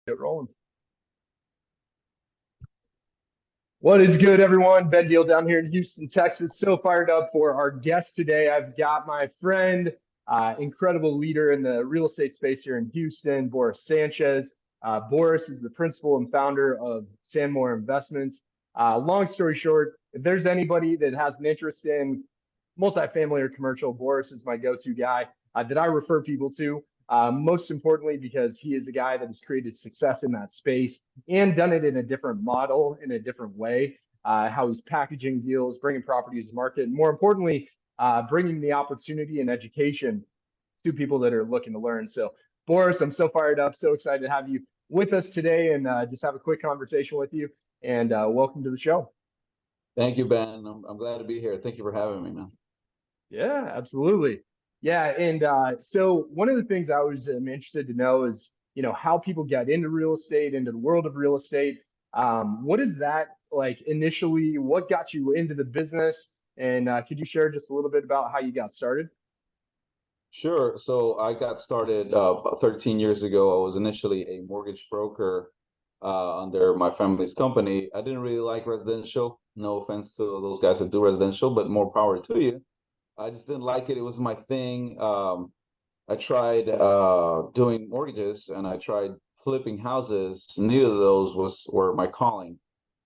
Get rolling. What is good, everyone? Ben Deal down here in Houston, Texas. So fired up for our guest today. I've got my friend, incredible leader in the real estate space here in Houston, Boris Sanchez. Boris is the principal and founder of Sanmore Investments. Long story short, if there's anybody that has an interest in multifamily or commercial, Boris is my go-to guy that I refer people to. Most importantly, because he is the guy that has created success in that space and done it in a different model, in a different way. How he's packaging deals, bringing properties to market, and more importantly, bringing the opportunity and education to people that are looking to learn. So, Boris, I'm so fired up, so excited to have you with us today and just have a quick conversation with you. And welcome to the show. Thank you, Ben. I'm glad to be here. Thank you for having me, man. Yeah, absolutely. Yeah, and so one of the things I was interested to know is, how people get into real estate, into the world of real estate. What is that like initially? What got you into the business? And could you share just a little bit about how you got started? Sure. So I got started about 13 years ago. I was initially a mortgage broker under my family's company. I didn't really like residential. No offense to those guys that do residential, but more power to you. I just didn't like it. It was my thing. I tried doing mortgages and I tried flipping houses. Neither of those were my calling.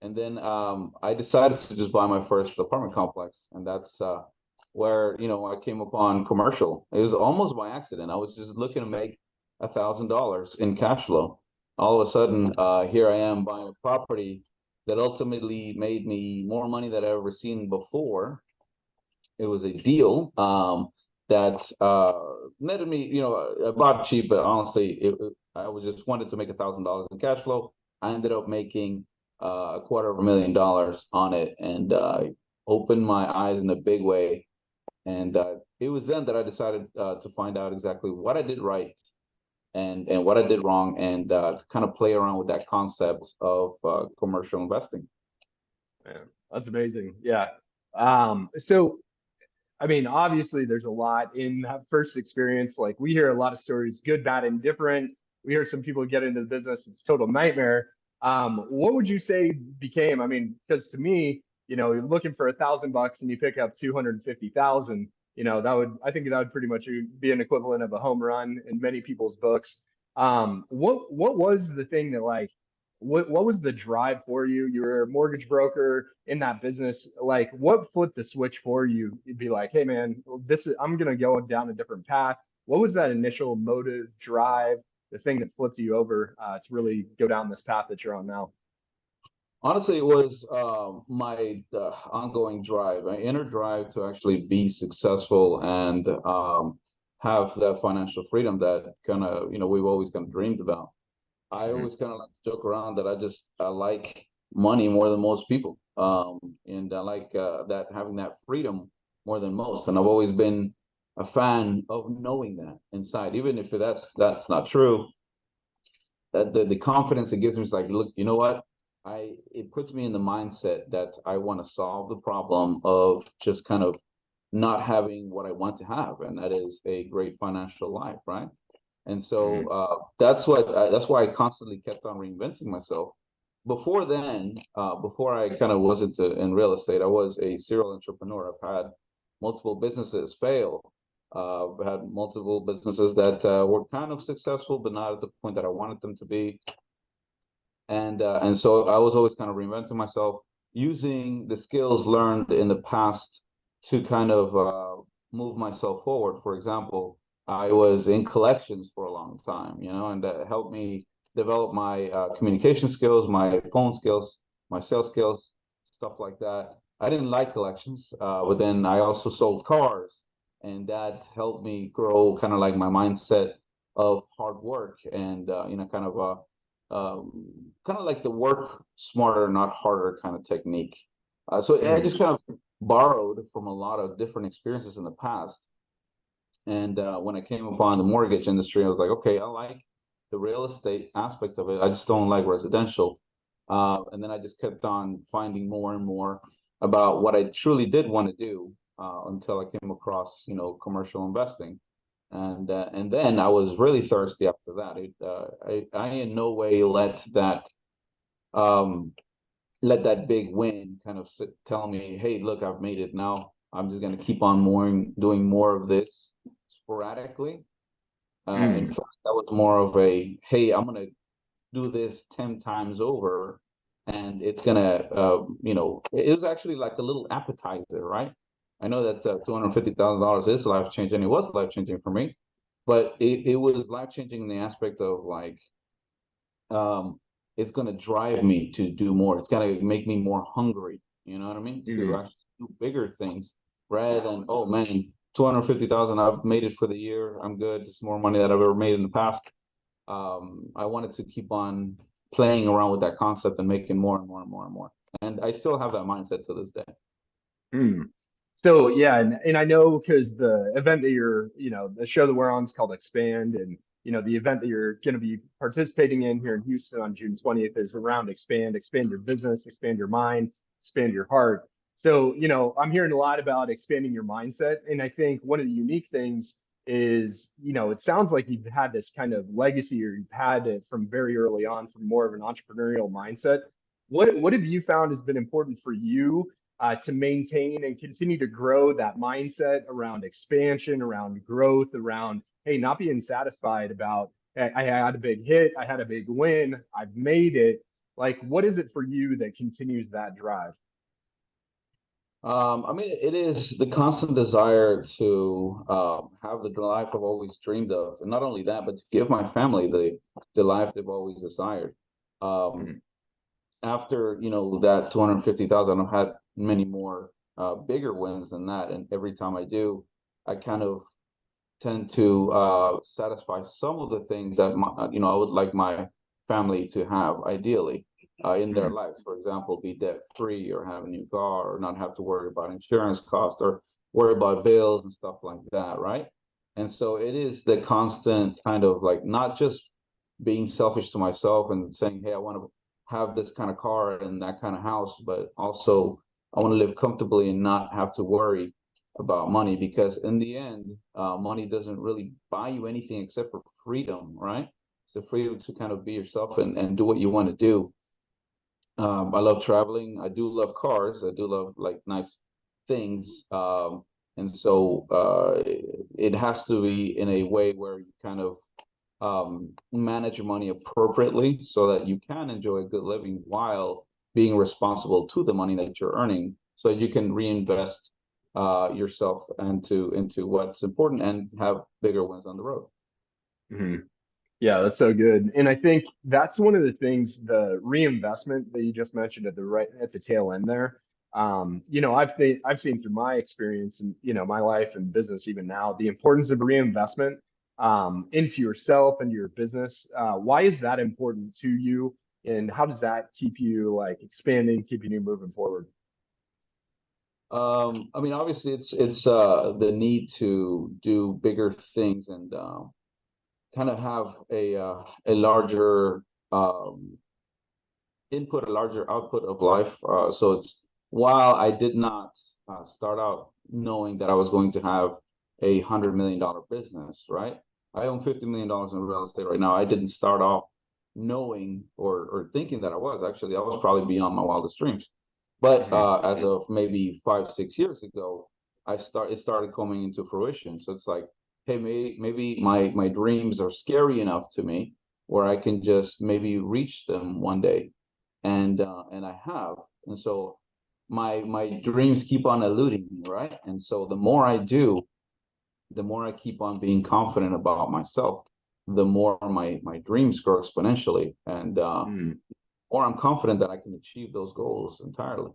And then I decided to just buy my first apartment complex, and that's where I came upon commercial. It was almost by accident. I was just looking to make $1,000 in cash flow. All of a sudden, here I am buying a property that ultimately made me more money than I've ever seen before. It was a deal that netted me. I bought cheap, but honestly, I was just wanted to make $1,000 in cash flow. I ended up making a $250,000 on it, and opened my eyes in a big way. And it was then that I decided to find out exactly what I did right and what I did wrong, and to kind of play around with that concept of commercial investing. Man, that's amazing. Yeah. So I mean, obviously, there's a lot in that first experience. Like, we hear a lot of stories, good, bad, and different. We hear some people get into the business, it's a total nightmare. What would you say became? I mean, because to me, you're looking for $1,000 and you pick up 250,000. I think that would pretty much be an equivalent of a home run in many people's books. What was the thing that like what was the drive for you? You were a mortgage broker in that business. Like, what flipped the switch for you? You'd be like, hey man, I'm gonna go down a different path. What was that initial motive, drive, the thing that flipped you over to really go down this path that you're on now? Honestly, it was my ongoing drive, my inner drive to actually be successful and have that financial freedom that kind of, we've always kind of dreamed about. I Mhm. always kind of like to joke around that I like money more than most people, and I like that having that freedom more than most. And I've always been a fan of knowing that inside, even if that's not true. That the confidence it gives me is like, look, you know what? It puts me in the mindset that I want to solve the problem of just kind of not having what I want to have, and that is a great financial life, right? And so Mhm. that's why I constantly kept on reinventing myself. Before then, before I kind of was in real estate, I was a serial entrepreneur. I've had multiple businesses fail. I've had multiple businesses that were kind of successful, but not at the point that I wanted them to be. And so I was always kind of reinventing myself, using the skills learned in the past to kind of move myself forward. For example, I was in collections for a long time, and that helped me develop my communication skills, my phone skills, my sales skills, stuff like that. I didn't like collections, but then I also sold cars, and that helped me grow kind of like my mindset of hard work and kind of like the work smarter, not harder kind of technique. So I Mhm. just kind of borrowed from a lot of different experiences in the past. And when I came upon the mortgage industry, I was like, okay, I like the real estate aspect of it. I just don't like residential. And then I just kept on finding more and more about what I truly did want to do until I came across, commercial investing. and then I was really thirsty after that. I in no way um, let that big win kind of tell me, hey, look, I've made it now. I'm just going to keep on doing more of this sporadically. In Mm, fact, that was more of a, hey, I'm going to do this 10 times over, and it's going to, it was actually like a little appetizer, right? I know that $250,000 is life changing. It was life changing for me, but it was life changing in the aspect of like, um, it's going to drive me to do more. It's going to make me more hungry. You know what I mean? To mm. actually do bigger things rather than, oh man, 250,000, I've made it for the year. I'm good. It's more money that I've ever made in the past. I wanted to keep on playing around with that concept and making more and more and more and more. And I still have that mindset to this day. Hmm. So yeah, and I know because the event that you're, the show that we're on is called Expand, and the event that you're going to be participating in here in Houston on June 20th is around Expand, expand your business, expand your mind, expand your heart. So, I'm hearing a lot about expanding your mindset, and I think one of the unique things is, it sounds like you've had this kind of legacy, or you've had it from very early on, from more of an entrepreneurial mindset. What have you found has been important for you to maintain and continue to grow that mindset around expansion, around growth, around, hey, not being satisfied about, hey, I had a big hit, I had a big win, I've made it. Like, what is it for you that continues that drive? I mean, it is the constant desire to have the life I've always dreamed of, and not only that, but to give my family the life they've always desired. Um, Mhm. After that 250,000, I've had many more bigger wins than that, and every time I do, I kind of tend to satisfy some of the things that I would like my family to have ideally in their Mhm. lives. For example, be debt free or have a new car or not have to worry about insurance costs or worry about bills and stuff like that, right? And so it is the constant kind of like not just being selfish to myself and saying, hey, I want to have this kind of car and that kind of house, but also I want to live comfortably and not have to worry about money because in the end, money doesn't really buy you anything except for freedom, right? It's the freedom to kind of be yourself and do what you want to do. I love traveling. I do love cars. I do love like nice things. And so it has to be in a way where you kind of manage your money appropriately so that you can enjoy a good living while being responsible to the money that you're earning so you can reinvest yourself into what's important and have bigger ones on the road. Mhm. Yeah, that's so good. And I think that's one of the things, the reinvestment that you just mentioned at the right at the tail end there. I've seen through my experience and my life and business even now, the importance of reinvestment into yourself and your business. Why is that important to you? And how does that keep you like expanding, keeping you moving forward? I mean, obviously, it's the need to do bigger things and kind of have a larger um, input, a larger output of life. So it's while I did not start out knowing that I was going to have $100 million business, right? I own $50 million in real estate right now. I didn't start off knowing or thinking that I was. Actually, I was probably beyond my wildest dreams. But Mhm. as of maybe 5, 6 years ago, it started coming into fruition. So it's like, hey, maybe my dreams are scary enough to me where I can just maybe reach them one day and I have. And so my dreams keep on eluding me, right? And so the more I do, the more I keep on being confident about myself, the more my dreams grow exponentially, and Mhm. more I'm confident that I can achieve those goals entirely.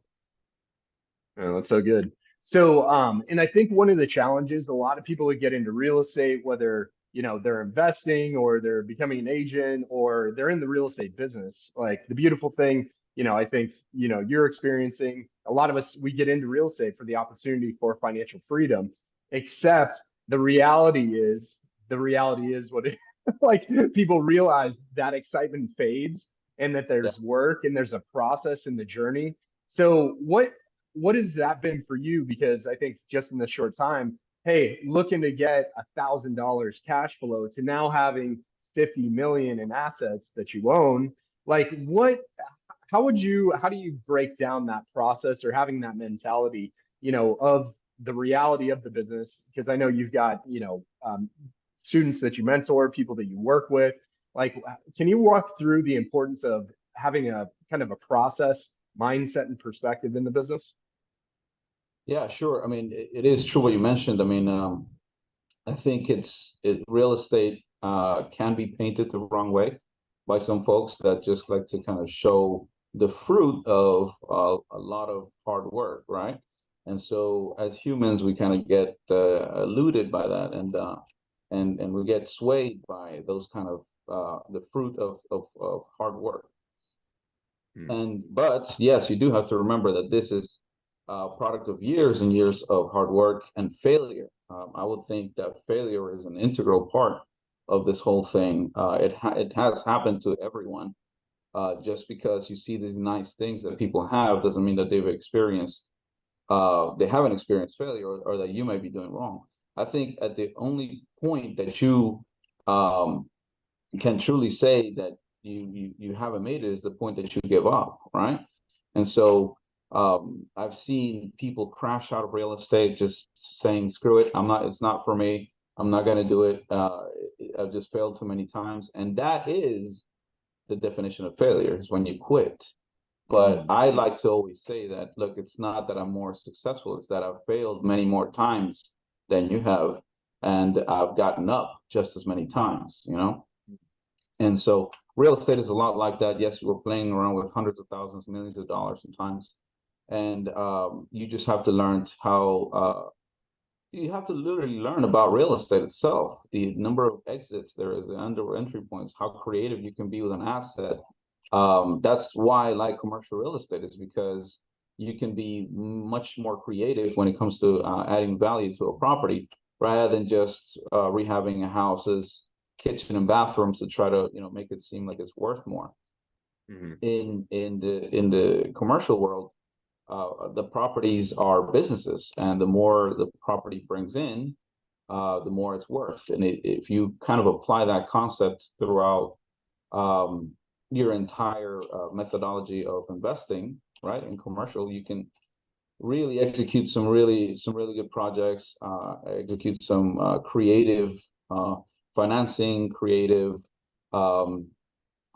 Oh, that's so good. So, and I think one of the challenges, a lot of people who get into real estate, whether, they're investing or they're becoming an agent or they're in the real estate business, like the beautiful thing, I think, you're experiencing, a lot of us, we get into real estate for the opportunity for financial freedom, except the reality is what it, like people realize that excitement fades and that Yeah. there's work and there's a process in the journey. So what has that been for you? Because I think just in this short time, hey, looking to get $1,000 cash flow to now having 50 million in assets that you own, like what, how do you break down that process or having that mentality, of the reality of the business? Because I know you've got, students that you mentor, people that you work with. Like, can you walk through the importance of having a kind of a process mindset and perspective in the business? Yeah, sure. I mean, it is true what you mentioned. I mean, I think real estate can be painted the wrong way by some folks that just like to kind of show the fruit of a lot of hard work, right? And so as humans, we kind of get eluded by that, and we get swayed by those kind of the fruit of hard work. Hmm. And but yes, you do have to remember that this is a product of years and years of hard work and failure. I would think that failure is an integral part of this whole thing. It has happened to everyone. Just because you see these nice things that people have doesn't mean that they haven't experienced failure, or that you may be doing wrong. I think at the only point that you um, can truly say that you haven't made it is the point that you give up, right? And so I've seen people crash out of real estate just saying, "Screw it, It's not for me. I'm not going to do it. I've just failed too many times." And that is the definition of failure, is when you quit. But Mm. I like to always say that, look, it's not that I'm more successful; it's that I've failed many more times than you have, and I've gotten up just as many times. And so real estate is a lot like that. Yes, we're playing around with hundreds of thousands, millions of dollars sometimes. And you just have to learn you have to literally learn about real estate itself, the number of exits there is, the under entry points, how creative you can be with an asset. That's why I like commercial real estate, is because you can be much more creative when it comes to adding value to a property, rather than just rehabbing a house's kitchen and bathrooms to try to make it seem like it's worth more. Mhm. In the commercial world, the properties are businesses, and the more the property brings in, the more it's worth. And if you kind of apply that concept throughout um, your entire methodology of investing, right, in commercial, you can really execute some really good projects, execute some creative uh, financing, creative um,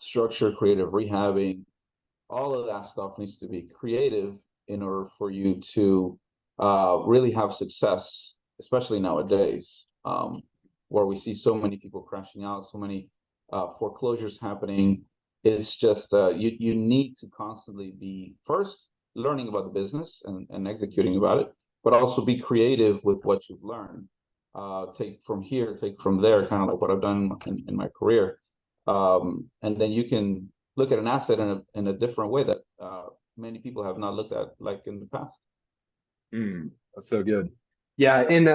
structure, creative rehabbing. All of that stuff needs to be creative in order for you to really have success, especially nowadays, where we see so many people crashing out, so many foreclosures happening. It's just you need to constantly be first learning about the business and executing about it, but also be creative with what you've learned. Take from here, take from there, kind of like what I've done in my career. And then you can look at an asset in a different way that many people have not looked at, like in the past. That's so good. Yeah, and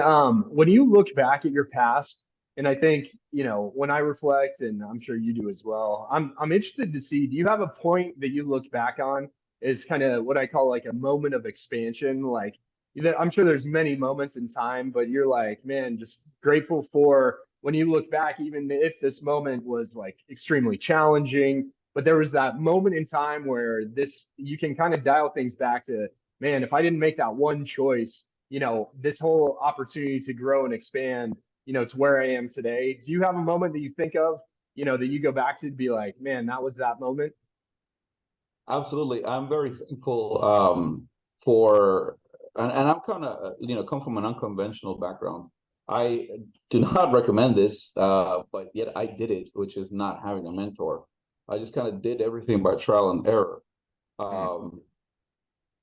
when you look back at your past, and I think, when I reflect, and I'm sure you do as well, I'm interested to see, do you have a point that you look back on as kind of what I call like a moment of expansion? Like, I'm sure there's many moments in time, but you're like, man, just grateful for when you look back, even if this moment was like extremely challenging, but there was that moment in time where this you can kind of dial things back to, man, if I didn't make that one choice, this whole opportunity to grow and expand, to where I am today. Do you have a moment that you think of, that you go back to be like, man, that was that moment? Absolutely, I'm very thankful for, and I'm kind of come from an unconventional background. I do not recommend this, but yet I did it, which is not having a mentor. I just kind of did everything by trial and error. Mm. Um,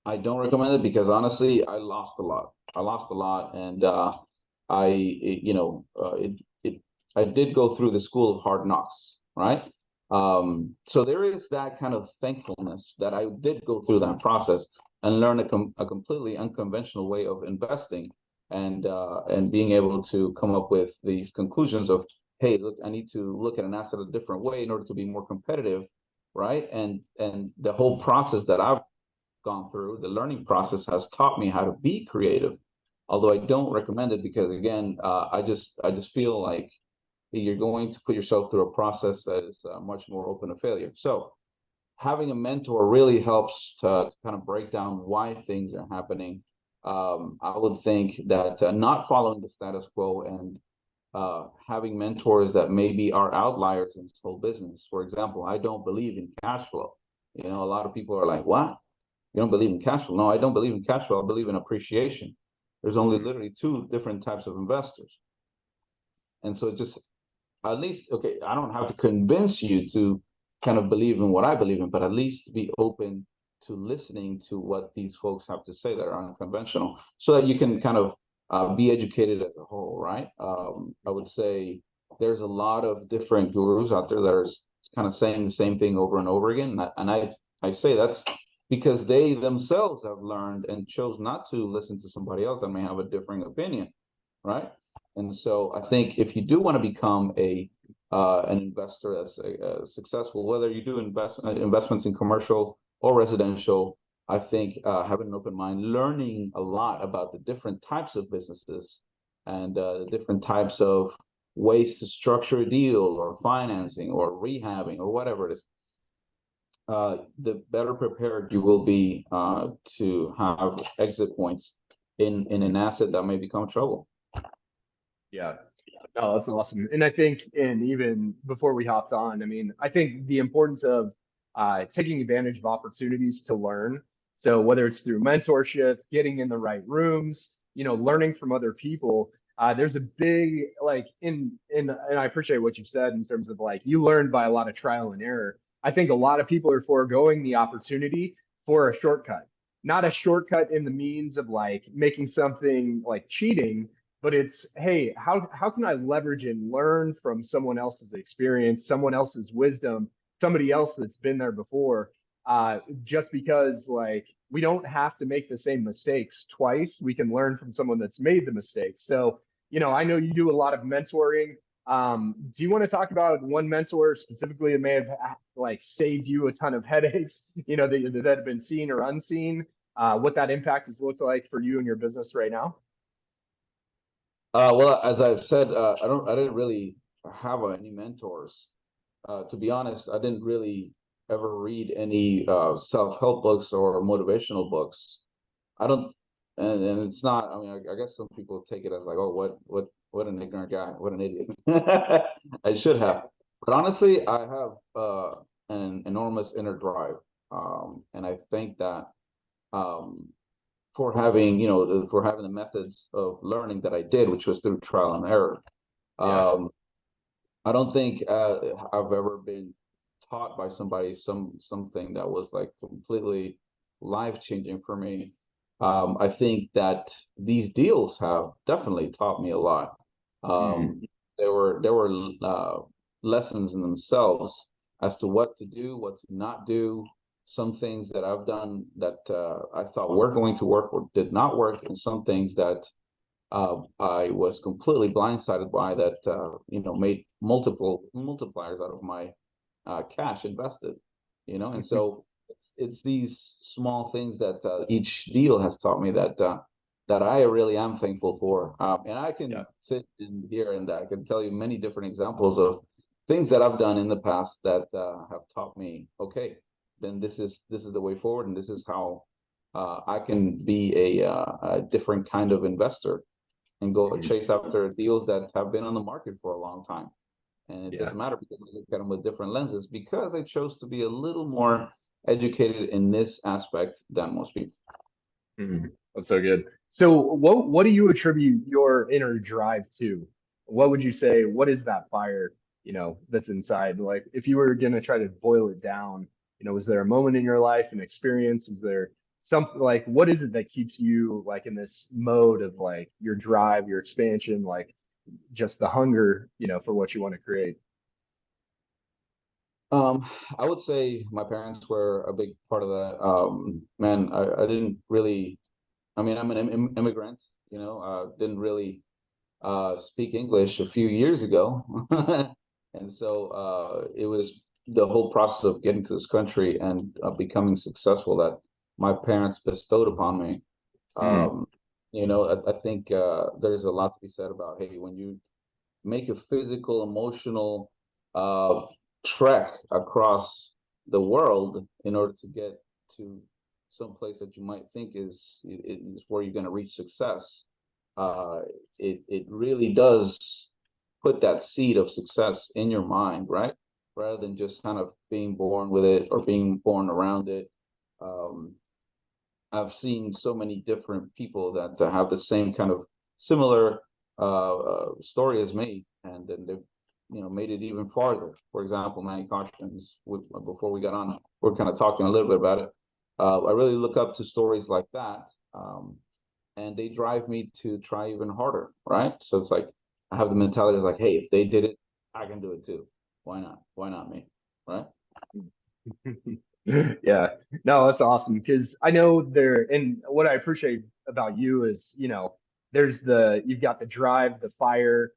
I don't recommend it because honestly, I lost a lot. I lost a lot, and I did go through the school of hard knocks, right? So there is that kind of thankfulness that I did go through that process and learn a completely unconventional way of investing, and being able to come up with these conclusions of, hey, look, I need to look at an asset a different way in order to be more competitive, right? And the whole process that I've gone through, the learning process has taught me how to be creative. Although I don't recommend it because again, I just feel like you're going to put yourself through a process that is much more open to failure. So having a mentor really helps to kind of break down why things are happening. I would think that not following the status quo and having mentors that maybe are outliers in this whole business. For example, I don't believe in cash flow. You know, a lot of people are like, "What? You don't believe in cash flow?" No, I don't believe in cash flow. I believe in appreciation. There's only Mm. literally two different types of investors, and so it just at least okay, I don't have to convince you to kind of believe in what I believe in, but at least be open to listening to what these folks have to say that are unconventional, so that you can kind of be educated as a whole, right? I would say there's a lot of different gurus out there that are kind of saying the same thing over and over again, and I say that's because they themselves have learned and chose not to listen to somebody else that may have a differing opinion, right? And so I think if you do want to become a an investor that's successful, whether you do investments in commercial or residential, I think having an open mind, learning a lot about the different types of businesses and the different types of ways to structure a deal or financing or rehabbing or whatever it is, the better prepared you will be to have exit points in an asset that may become trouble. Yeah. No, that's awesome. And I think, and even before we hopped on, I mean, I think the importance of taking advantage of opportunities to learn. So whether it's through mentorship, getting in the right rooms, learning from other people, there's a big and I appreciate what you said in terms of like you learned by a lot of trial and error. I think a lot of people are foregoing the opportunity for a shortcut, not a shortcut in the means of like making something like cheating, but it's, hey, how can I leverage and learn from someone else's experience, someone else's wisdom, somebody else that's been there before? Just because like we don't have to make the same mistakes twice, we can learn from someone that's made the mistake. So, I know you do a lot of mentoring. Do you want to talk about one mentor specifically that may have like saved you a ton of headaches, that have been seen or unseen? What that impact has looked like for you and your business right now? Well, as I've said, I didn't really have any mentors. To be honest, I didn't really ever read any self-help books or motivational books. I don't, and it's not. I mean, I guess some people take it as like, oh, what an ignorant guy, what an idiot. I should have, but honestly, I have an enormous inner drive, and I think that um, for having the methods of learning that I did, which was through trial and error. Yeah. Um, I don't think I've ever been taught by somebody something that was like completely life changing for me. I think that these deals have definitely taught me a lot. Mm. Um, there were lessons in themselves as to what to do, what to not do. Some things that I've done that I thought were going to work or did not work, and some things that I was completely blindsided by that made multiple multipliers out of my cash invested, and so it's these small things that each deal has taught me that I really am thankful for, and I Yeah. can sit in here and I can tell you many different examples of things that I've done in the past that have taught me, okay, then this is the way forward, and this is how I can be a different kind of investor and go Mm. chase after deals that have been on the market for a long time. And it Yeah. doesn't matter because I look at them with different lenses because I chose to be a little more educated in this aspect than most people. Mm. That's so good. So what do you attribute your inner drive to? What would you say, what is that fire, that's inside? Like if you were gonna try to boil it down, was there a moment in your life, an experience? Was there something like what is it that keeps you like in this mode of like your drive, your expansion, like just the hunger, for what you want to create? Um, I would say my parents were a big part of that. Man, I didn't really, I mean, I'm an immigrant, didn't really speak English a few years ago. And so it was the whole process of getting to this country and becoming successful that my parents bestowed upon me. Mm. Um, I think there's a lot to be said about, hey, when you make a physical, emotional uh, trek across the world in order to get to some place that you might think is where you're going to reach success. Uh, it really does put that seed of success in your mind, right? Rather than just kind of being born with it or being born around it. Um, I've seen so many different people that have the same kind of similar story as me, and then they've made it even farther. For example, Manny Cautions. Before we got on, we're kind of talking a little bit about it. I really look up to stories like that, and they drive me to try even harder, right? So it's like I have the mentality is like, hey, if they did it, I can do it too. Why not? Why not me? Right? Yeah, no, that's awesome because I know and what I appreciate about you is, you've got the drive, the fire,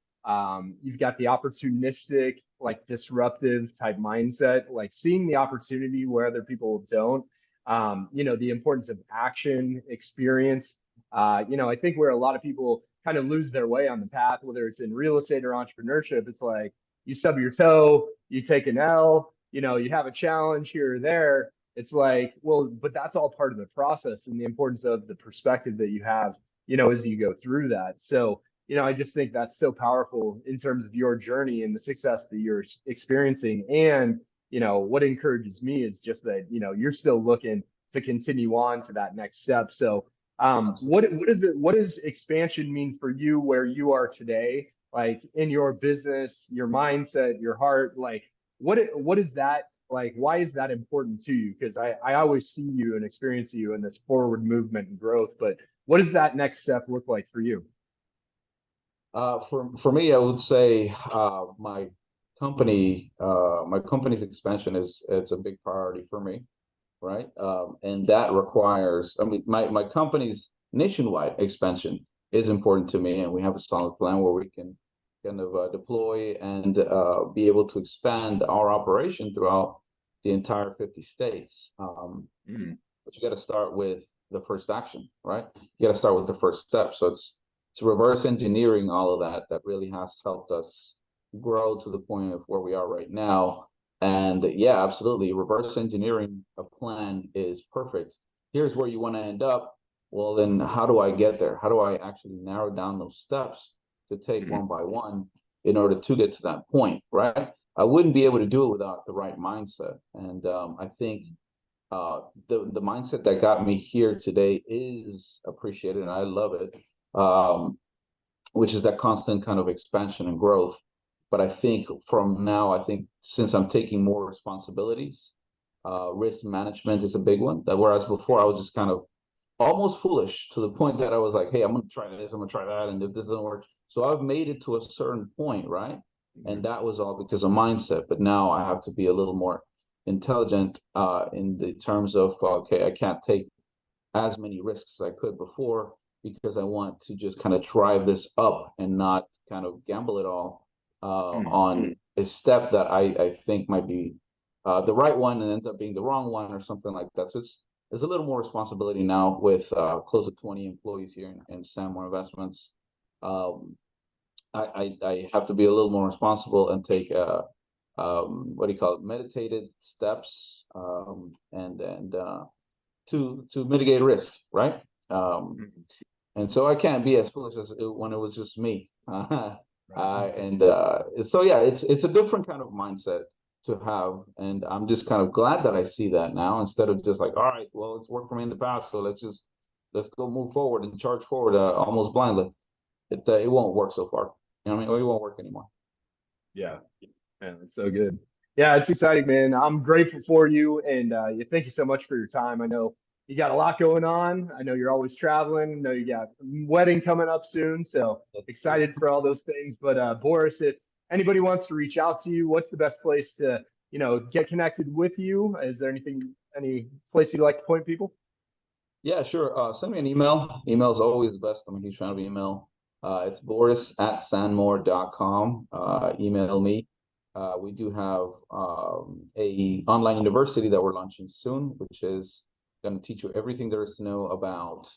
you've got the opportunistic, like disruptive type mindset, like seeing the opportunity where other people don't, the importance of action, experience. I think where a lot of people kind of lose their way on the path, whether it's in real estate or entrepreneurship, it's like you stub your toe, you take an L, you have a challenge here or there. It's like, well, but that's all part of the process and the importance of the perspective that you have, as you go through that. So, I just think that's so powerful in terms of your journey and the success that you're experiencing. And, what encourages me is just that, you're still looking to continue on to that next step. So, Absolutely. what does expansion mean for you where you are today? Like in your business, your mindset, your heart, like what is that like? Why is that important to you? Because I always see you and experience you in this forward movement and growth. But what does that next step look like for you? For me, I would say my company's expansion is it's a big priority for me, right? And that requires, I mean, my company's nationwide expansion is important to me, and we have a solid plan where we can kind of deploy and be able to expand our operation throughout the entire 50 states. Mm, But you got to start with the first action, right? You got to start with the first step. So it's reverse engineering all of that that really has helped us grow to the point of where we are right now. And yeah, absolutely, reverse engineering a plan is perfect. Here's where you want to end up. Well, then how do I get there? How do I actually narrow down those steps to take mm, one by one in order to get to that point, right? I wouldn't be able to do it without the right mindset. And I think the mindset that got me here today is appreciated, and I love it. Um, which is that constant kind of expansion and growth. But I think from now, I think since I'm taking more responsibilities, risk management is a big one. That whereas before I was just kind of almost foolish to the point that I was like, hey, I'm gonna try this, I'm gonna try that, and if this doesn't work, so I've made it to a certain point, right? And mm, that was all because of mindset. But now I have to be a little more intelligent in the terms of okay, I can't take as many risks as I could before because I want to just kind of drive this up and not kind of gamble it all mm. on a step that I think might be the right one and ends up being the wrong one or something like that. So it's a little more responsibility now with close to 20 employees here in Sanmore Investments. Um, I have to be a little more responsible and take what do you call it, meditated steps and to mitigate risk, right? Um, Mm. and so I can't be as foolish as when it was just me. Right. And so yeah, it's a different kind of mindset to have, and I'm just kind of glad that I see that now instead of just like, all right, well, it's worked for me in the past, so let's go move forward and charge forward almost blindly. It won't work so far. You know what I mean? It won't work anymore. Yeah. Yeah, it's so good. Yeah, it's exciting, man. I'm grateful for you, and thank you so much for your time. I know you got a lot going on. I know you're always traveling. I know you got a wedding coming up soon, so That's true. excited for all those things. But Boris, if anybody wants to reach out to you, what's the best place to, get connected with you? Is there any place you'd like to point people? Yeah, sure. Send me an email. Email is always the best. I'm a huge fan of email. It's boris@sanmore.com. Email me. We do have a online university that we're launching soon, which is going to teach you everything there is to know about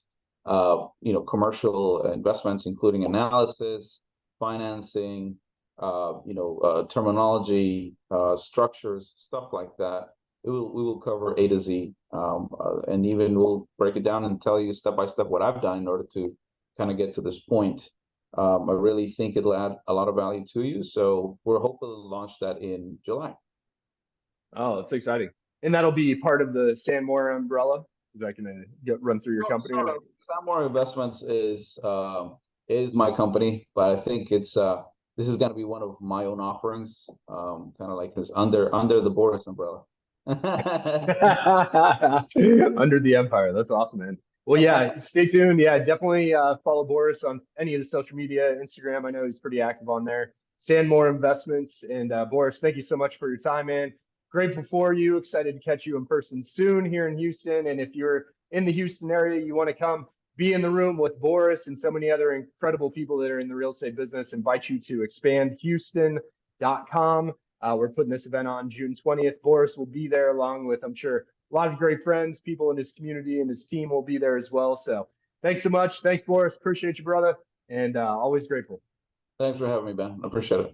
commercial investments, including analysis, financing, terminology, structures, stuff like that. We will cover A to Z, and even we'll break it down and tell you step by step what I've done in order to kind of get to this point. I really think it'll add a lot of value to you. So we're hoping to launch that in July. Oh, that's exciting. And that'll be part of the Sanmore umbrella. Is that going to run through your company? Sort of. Sanmore Investments is my company, but I think it's this is going to be one of my own offerings, kind of like this under the Boris umbrella. Under the empire. That's awesome, man. Well, yeah, stay tuned. Yeah, definitely follow Boris on any of the social media, Instagram. I know he's pretty active on there. Sanmore Investments. And Boris, thank you so much for your time, man. Grateful for you. Excited to catch you in person soon here in Houston. And if you're in the Houston area, you want to come be in the room with Boris and so many other incredible people that are in the real estate business, invite you to expandhouston.com. We're putting this event on June 20th. Boris will be there along with, I'm sure, a lot of great friends, people in his community, and his team will be there as well. So thanks so much. Thanks, Boris. Appreciate you, brother. And always grateful. Thanks for having me, Ben. I appreciate it.